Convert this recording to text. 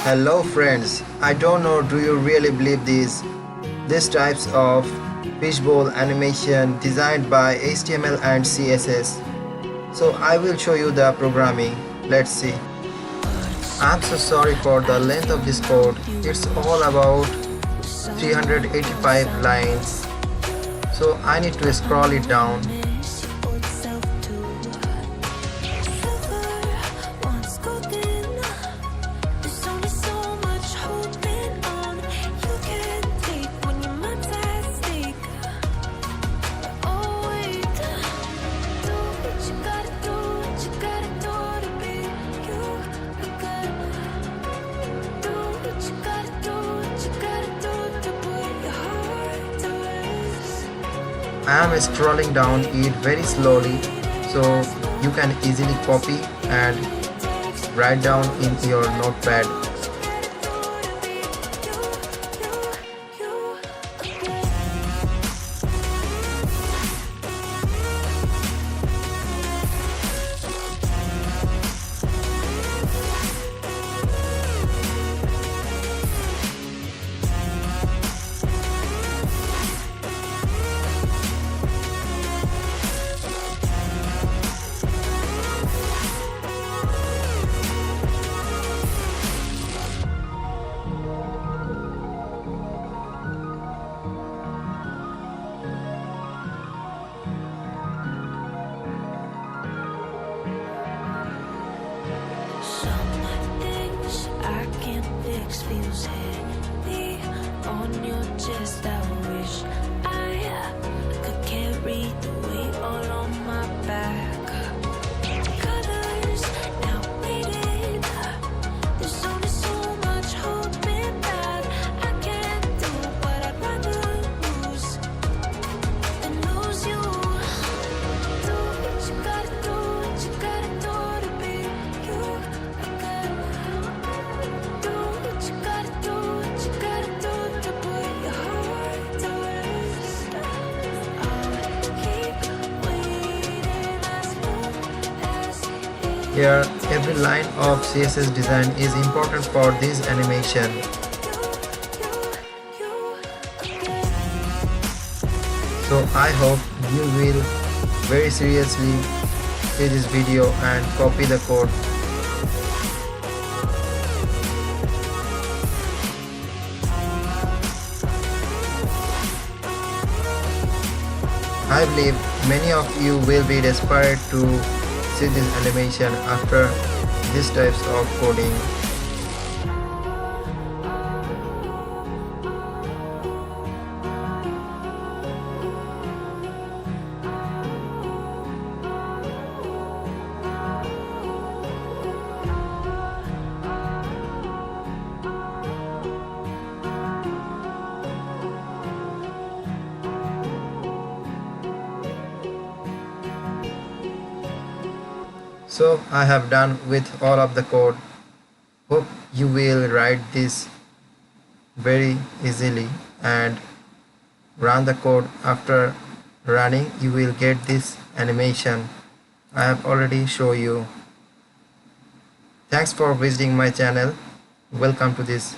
Hello friends, I don't know, do you really believe these types of fishbowl animation designed by HTML and CSS? So I will show you the programming. Let's see. I'm so sorry for the length of this code. It's all about 385 lines. So I need to scroll it down. I am scrolling down it very slowly so you can easily copy and write down in your notepad. Feels heavy on your chest. I wish I could carry the weight all on my back. Colors now faded. There's only so much holding back. I can't do what I'd rather lose than lose you. Do what you gotta do, what you gotta do to be you. Here, every line of CSS design is important for this animation. So I hope you will very seriously see this video and copy the code. I believe many of you will be desperate to see this animation after these types of coding. So I have done with all of the code. Hope you will write this very easily and run the code. After running you will get this animation. I have already shown you. Thanks for visiting my channel. Welcome to this